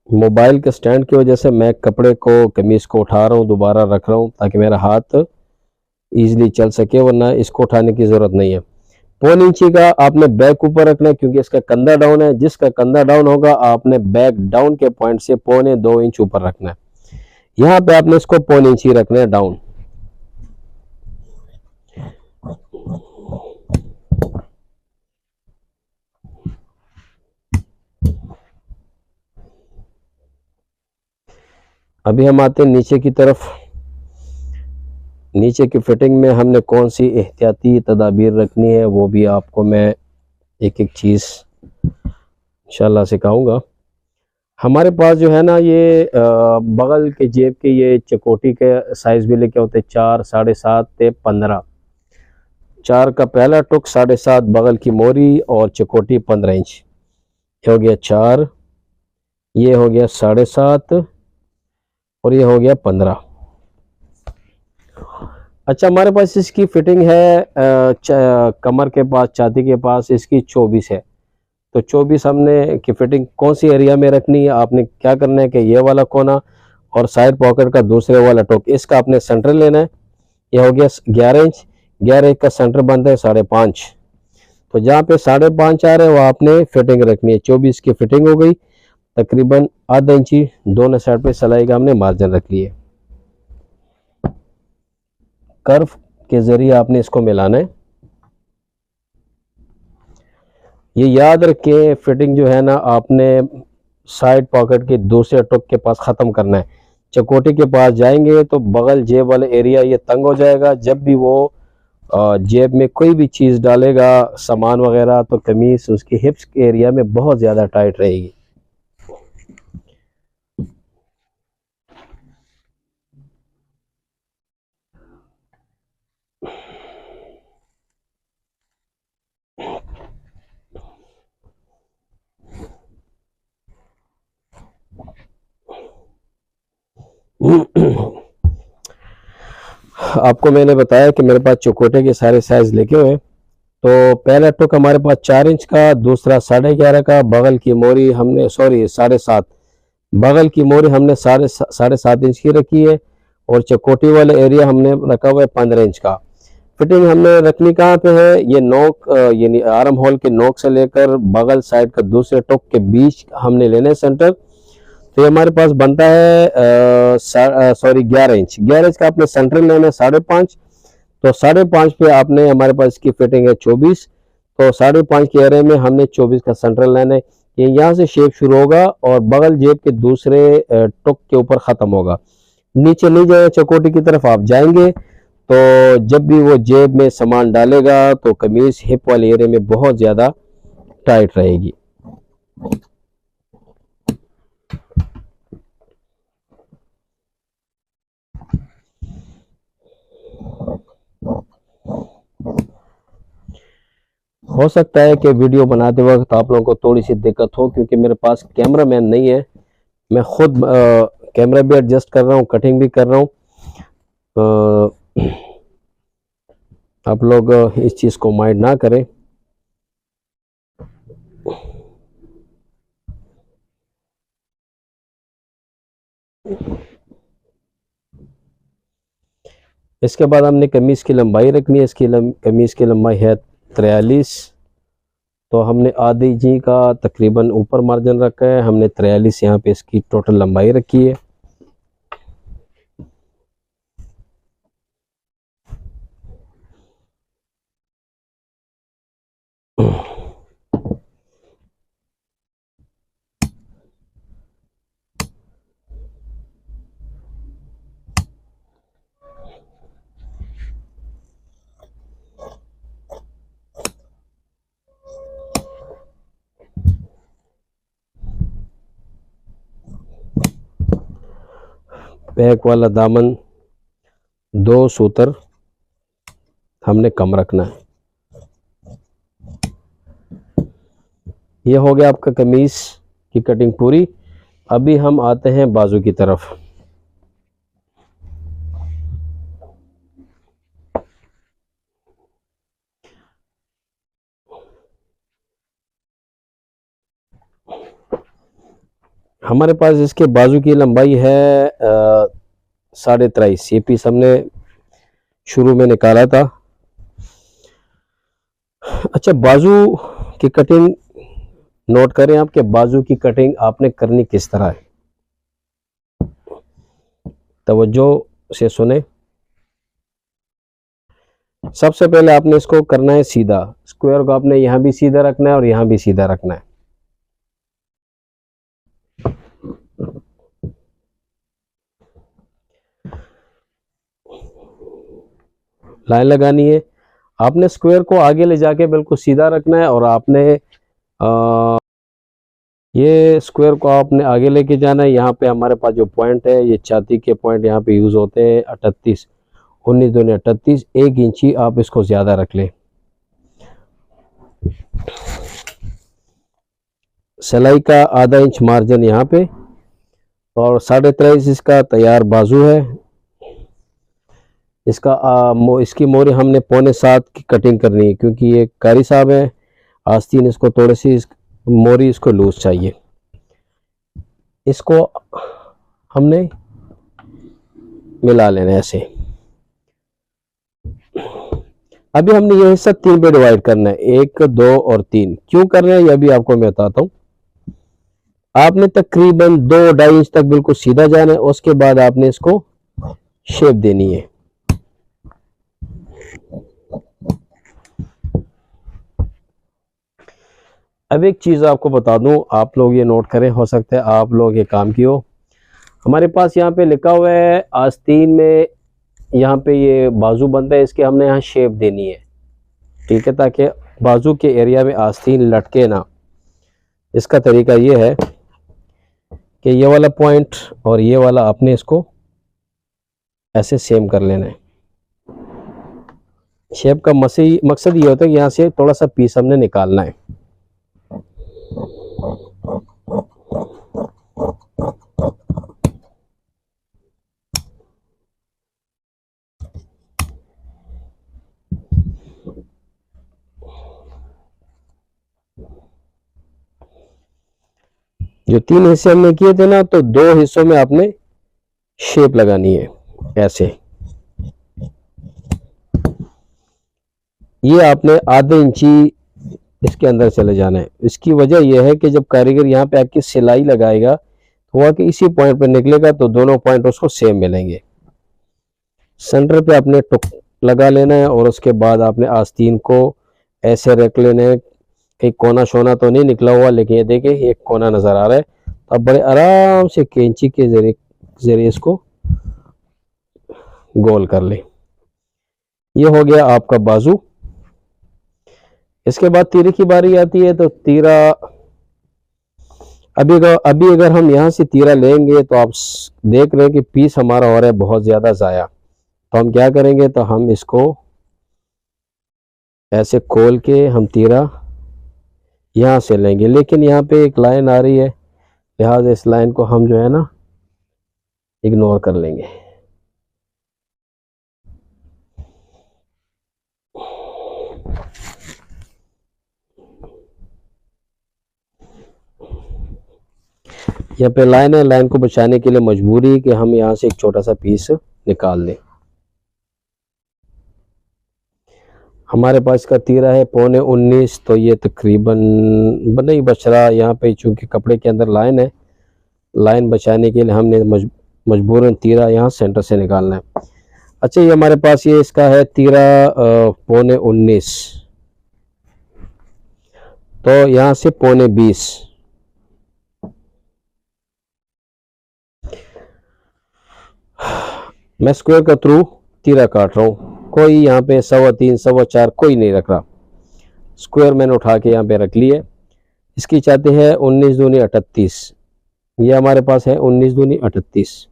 मोबाइल के स्टैंड की वजह से मैं कपड़े को, कमीज को उठा रहा हूँ, दोबारा रख रहा हूँ ताकि मेरा हाथ इजीली चल सके, वरना इसको उठाने की ज़रूरत नहीं है। 1.25 इंची का आपने बैक ऊपर रखना है क्योंकि इसका कंधा डाउन है। जिसका कंधा डाउन होगा आपने बैक डाउन के पॉइंट से 1.25 इंच ऊपर रखना है। यहाँ पे आपने इसको 1.25 इंच ही रखना है डाउन। अभी हम आते हैं नीचे की तरफ। नीचे की फिटिंग में हमने कौन सी एहतियाती तदाबीर रखनी है वो भी आपको मैं एक एक चीज़ इंशाल्लाह सिखाऊंगा। हमारे पास जो है ना ये बगल के जेब के ये चकोटी के साइज़ भी लेके होते 4, 7.5 से 15। 4 का पहला टुक, 7.5 बगल की मोरी और चकोटी 15 इंच। ये हो गया 4, ये हो गया 7.5 और ये हो गया 15। अच्छा, हमारे पास इसकी फिटिंग है कमर के पास, छाती के पास इसकी 24 है। तो 24 हमने की फिटिंग कौन सी एरिया में रखनी है, आपने क्या करना है कि ये वाला कोना और साइड पॉकेट का दूसरे वाला टोक, इसका आपने सेंटर लेना है। ये हो गया 11 इंच। 11 इंच का सेंटर बनता है 5.5। तो जहाँ पे 5.5 आ रहा है वो आपने फिटिंग रखनी है। 24 की फिटिंग हो गई, तकरीबन आधा इंची दोनों साइड पे सिलाई का हमने मार्जिन रख लिए। कर्व के जरिए आपने इसको मिलाना है। ये याद रखें, फिटिंग जो है ना आपने साइड पॉकेट के दूसरे टुक के पास ख़त्म करना है। चकोटी के पास जाएंगे तो बगल जेब वाला एरिया ये तंग हो जाएगा। जब भी वो जेब में कोई भी चीज़ डालेगा, सामान वगैरह, तो कमीज उसकी हिप्स के एरिया में बहुत ज़्यादा टाइट रहेगी। आपको मैंने बताया कि मेरे पास चकोटे के सारे साइज लेके हुए। तो पहला टुक हमारे पास 4 इंच का, दूसरा 11.5 का, बगल की मोरी हमने 7.5, बगल की मोरी हमने 7.5 इंच की रखी है और चकोटी वाला एरिया हमने रखा हुआ है 15 इंच का। फिटिंग हमने रखनी कहाँ पे है, ये नोक यानी आर्म होल के नोक से लेकर बगल साइड का दूसरे टुक के बीच हमने लेना है सेंटर। तो ये हमारे पास बनता है 11 इंच। 11 इंच का आपने सेंटर लेना है 5.5। तो 5.5 पे आपने, हमारे पास इसकी फिटिंग है 24। तो 5.5 के एरिया में हमने 24 का सेंटर लेना है। ये यहाँ से शेप शुरू होगा और बगल जेब के दूसरे टुक के ऊपर ख़त्म होगा। नीचे नहीं जाए, चकोटी की तरफ आप जाएंगे तो जब भी वो जेब में सामान डालेगा तो कमीज हिप वाले एरिया में बहुत ज़्यादा टाइट रहेगी। हो सकता है कि वीडियो बनाते वक्त आप लोगों को थोड़ी सी दिक्कत हो क्योंकि मेरे पास कैमरा मैन नहीं है। मैं खुद कैमरा भी एडजस्ट कर रहा हूँ, कटिंग भी कर रहा हूँ। आप लोग इस चीज़ को माइंड ना करें। इसके बाद हमने कमीज़ की लंबाई रखनी है। इसकी कमीज़ की लंबाई है 43। तो हमने आधे इंची का तकरीबन ऊपर मार्जिन रखा है, हमने 43 यहाँ पे इसकी टोटल लंबाई रखी है। बैक वाला दामन 2 सूतर हमने कम रखना है। ये हो गया आपका कमीज की कटिंग पूरी। अभी हम आते हैं बाजू की तरफ। हमारे पास इसके बाजू की लंबाई है 23.5। ये पीस हमने शुरू में निकाला था। अच्छा, बाजू की कटिंग नोट करें आप कि बाजू की कटिंग आपने करनी किस तरह है। तवज्जो से सुने। सबसे पहले आपने इसको करना है सीधा। स्क्वायर को आपने यहां भी सीधा रखना है और यहां भी सीधा रखना है। लाइन लगानी है। आपने स्क्वायर को आगे ले जाके बिल्कुल सीधा रखना है और आपने ये स्क्वायर को आपने आगे लेके जाना है। यहाँ पे हमारे पास जो पॉइंट है, ये छाती के पॉइंट यहाँ पे यूज होते हैं 38, 19 दूनी 38। 1 इंची आप इसको ज्यादा रख लें। सिलाई का आधा इंच मार्जिन यहाँ पे और 23.5 इसका तैयार बाजू है। इसका इसकी मोरी हमने 6.25 की कटिंग करनी है क्योंकि ये कारी साहब है। आस्तीन इसको थोड़ी सी मोरी इसको लूज चाहिए। इसको हमने मिला लेना ऐसे। अभी हमने ये हिस्सा 3 पे डिवाइड करना है, 1, 2 और 3। क्यों कर रहे हैं ये भी आपको मैं बताता हूँ। आपने तकरीबन 2-2.5 इंच तक बिल्कुल सीधा जाना है। उसके बाद आपने इसको शेप देनी है। अब एक चीज आपको बता दूं, आप लोग ये नोट करें, हो सकता है आप लोग ये काम की हो। हमारे पास यहाँ पे लिखा हुआ है आस्तीन में, यहाँ पे ये बाजू बनता है, इसके हमने यहाँ शेप देनी है, ठीक है, ताकि बाजू के एरिया में आस्तीन लटके ना। इसका तरीका ये है कि ये वाला पॉइंट और ये वाला आपने इसको ऐसे सेम कर लेना है। शेप का मकसद ये होता है कि यहाँ से थोड़ा सा पीस हमने निकालना है। जो 3 हिस्से हमने किए थे ना, तो 2 हिस्सों में आपने शेप लगानी है ऐसे। ये आपने आधे इंची इसके अंदर चले जाना है। इसकी वजह यह है कि जब कारीगर यहाँ पे आपकी सिलाई लगाएगा तो वह कि इसी पॉइंट पे निकलेगा, तो दोनों पॉइंट उसको सेम मिलेंगे। सेंटर पे आपने टुक लगा लेना है और उसके बाद आपने आस्तीन को ऐसे रख लेना है। कहीं कोना शोना तो नहीं निकला हुआ, लेकिन ये देखिए एक कोना नजर आ रहा है। अब बड़े आराम से कैंची के जरिए इसको गोल कर ले। ये हो गया आपका बाजू। इसके बाद तीरे की बारी आती है। तो तीरा अभी अगर हम यहाँ से तीरा लेंगे तो आप देख रहे हैं कि पीस हमारा हो रहा है बहुत ज्यादा जाया। तो हम क्या करेंगे, तो हम इसको ऐसे खोल के हम तीरा यहाँ से लेंगे, लेकिन यहाँ पे एक लाइन आ रही है, लिहाजा इस लाइन को हम जो है ना इग्नोर कर लेंगे। यहाँ पे लाइन है, लाइन को बचाने के लिए मजबूरी है कि हम यहाँ से एक छोटा सा पीस निकाल लें। हमारे पास का तीरा है 19.25, तो ये तकरीबन नहीं बच रहा यहाँ पे, चूंकि कपड़े के अंदर लाइन है। लाइन बचाने के लिए हमने मजबूरन तीरा यहाँ सेंटर से निकालना है। अच्छा, ये हमारे पास ये इसका है तीरा 19.25, तो यहाँ से 19.20। मैं स्क्वायर के थ्रू तीरा काट रहा हूँ। कोई यहाँ पे 3.25, 4.25 कोई नहीं रख रहा। स्क्वायर मैंने उठा के यहाँ पे रख लिए। इसकी चाहते हैं 19 दूनी 38। ये हमारे पास है 19 दूनी 38।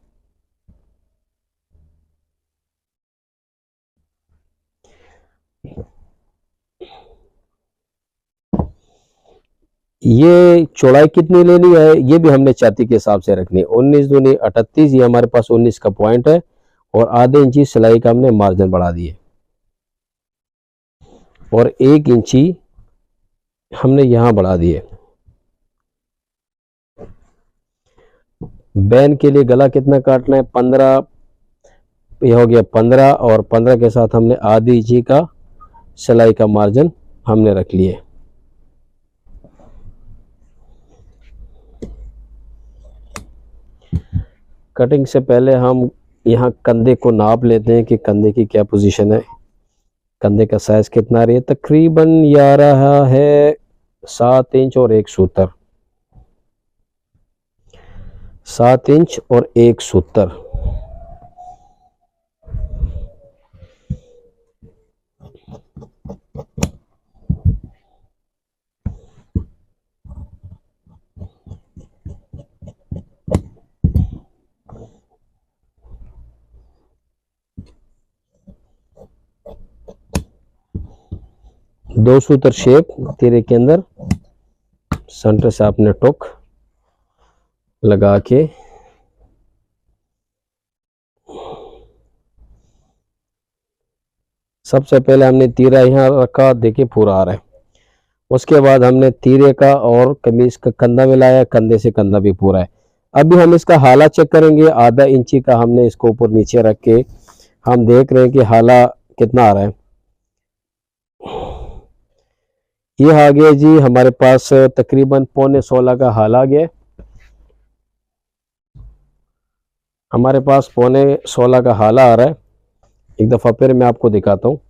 ये चौड़ाई कितनी लेनी है ये भी हमने छाती के हिसाब से रखनी है। 19 दूनी 38, ये हमारे पास 19 का पॉइंट है और आधे इंची सिलाई का हमने मार्जिन बढ़ा दिए और 1 इंची हमने यहाँ बढ़ा दिए। बैन के लिए गला कितना काटना है 15, यह हो गया 15 और 15 के साथ हमने आधी इंची का सिलाई का मार्जिन हमने रख लिए। कटिंग से पहले हम यहाँ कंधे को नाप लेते हैं कि कंधे की क्या पोजीशन है, कंधे का साइज कितना रही है। तकरीबन ये रहा है 7 इंच और 1 सूतर, 7 इंच और 1 सूतर। दो सूत्र शेप तिरे के अंदर सेंटर से आपने टोक लगा के सबसे पहले हमने तीरा यहाँ रखा, देखिए पूरा आ रहा है। उसके बाद हमने तीरे का और कमीज का कंधा मिलाया, कंधे से कंधा भी पूरा है। अभी हम इसका हाला चेक करेंगे, आधा इंची का हमने इसको ऊपर नीचे रख के हम देख रहे हैं कि हाला कितना आ रहा है। ये आ गया जी हमारे पास तकरीबन 15.25 का हाला आ गया। हमारे पास 15.25 का हाला आ रहा है। एक दफा फिर मैं आपको दिखाता हूँ।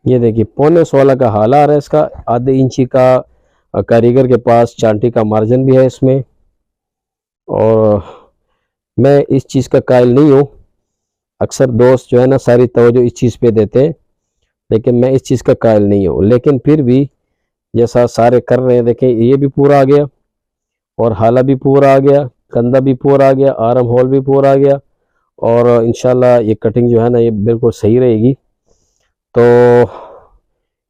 ये देखिए 15.25 का हाला आ रहा है इसका। आधे इंची का कारीगर के पास चांटी का मार्जिन भी है इसमें। और मैं इस चीज़ का कायल नहीं हूँ, अक्सर दोस्त जो है ना सारी तवज्जो इस चीज़ पे देते हैं, लेकिन मैं इस चीज़ का कायल नहीं हूँ। लेकिन फिर भी जैसा सारे कर रहे हैं, देखें ये भी पूरा आ गया और हाला भी पूरा आ गया, कंधा भी पूरा आ गया, आर्म होल भी पूरा आ गया और इंशाल्लाह ये कटिंग जो है ना ये बिल्कुल सही रहेगी। तो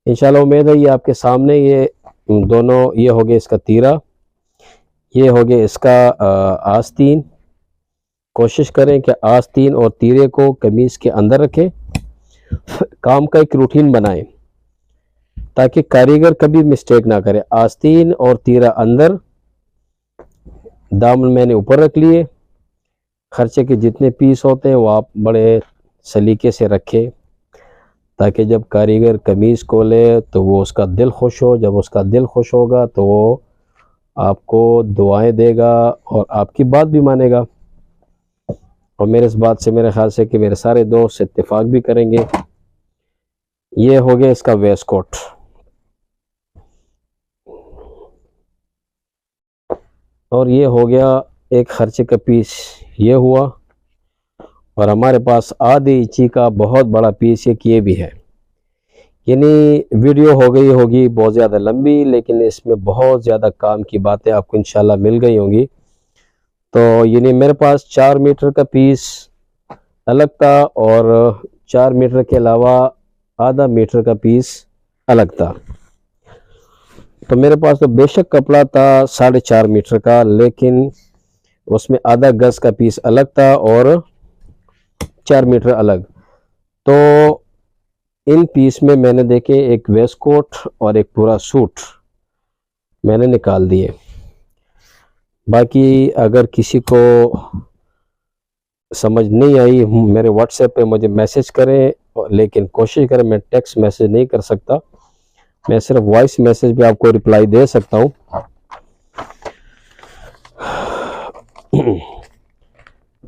इंशाल्लाह उम्मीद है ये आपके सामने ये दोनों, ये हो गया इसका तीरा, ये हो गया इसका आस्तीन। कोशिश करें कि आस्तीन और तीरे को कमीज के अंदर रखें। काम का एक रूटीन बनाएं ताकि कारीगर कभी मिस्टेक ना करे। आस्तीन और तीरा अंदर, दामन मैंने ऊपर रख लिए। खर्चे के जितने पीस होते हैं वो आप बड़े सलीके से रखें ताकि जब कारीगर कमीज़ को ले तो वो उसका दिल खुश हो। जब उसका दिल खुश होगा तो वो आपको दुआएं देगा और आपकी बात भी मानेगा। और मेरे इस बात से मेरे ख्याल से कि मेरे सारे दोस्त इत्तेफाक भी करेंगे। ये हो गया इसका वेस्ट कोट और ये हो गया एक खर्चे का पीस, ये हुआ। और हमारे पास आधे इंची का बहुत बड़ा पीस ये किए भी है। यानी वीडियो हो गई होगी बहुत ज़्यादा लंबी, लेकिन इसमें बहुत ज़्यादा काम की बातें आपको इंशाल्लाह मिल गई होंगी। तो यानी मेरे पास 4 मीटर का पीस अलग था और 4 मीटर के अलावा आधा मीटर का पीस अलग था। तो मेरे पास तो बेशक कपड़ा था 4.5 मीटर का, लेकिन उसमें आधा गज का पीस अलग था और 4 मीटर अलग। तो इन पीस में मैंने देखे एक वेस्ट कोट और एक पूरा सूट मैंने निकाल दिए। बाकी अगर किसी को समझ नहीं आई मेरे व्हाट्सएप पे मुझे मैसेज करें, लेकिन कोशिश करें, मैं टेक्स्ट मैसेज नहीं कर सकता, मैं सिर्फ वॉइस मैसेज पे आपको रिप्लाई दे सकता हूँ।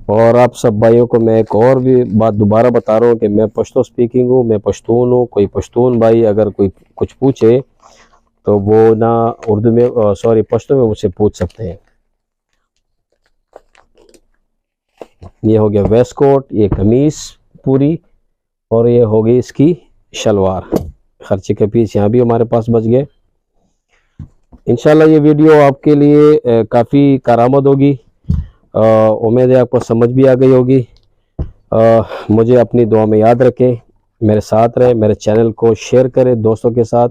और आप सब भाइयों को मैं एक और भी बात दोबारा बता रहा हूँ कि मैं पश्तो स्पीकिंग हूँ, मैं पश्तून हूँ। कोई पश्तून भाई अगर कोई कुछ पूछे तो वो ना उर्दू में सॉरी पश्तो में मुझसे पूछ सकते हैं। ये हो गया वेस्ट कोट, ये कमीज पूरी और ये हो गई इसकी शलवार। खर्चे के पीस यहाँ भी हमारे पास बच गए। इंशाल्लाह ये वीडियो आपके लिए काफ़ी कारामद होगी। उम्मीद है आपको समझ भी आ गई होगी। मुझे अपनी दुआ में याद रखें, मेरे साथ रहें, मेरे चैनल को शेयर करें दोस्तों के साथ,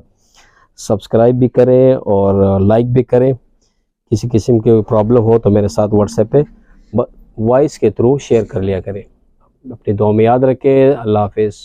सब्सक्राइब भी करें और लाइक भी करें। किसी किस्म की प्रॉब्लम हो तो मेरे साथ व्हाट्सएप पे वॉइस के थ्रू शेयर कर लिया करें। अपनी दुआ में याद रखें। अल्लाह हाफिज़।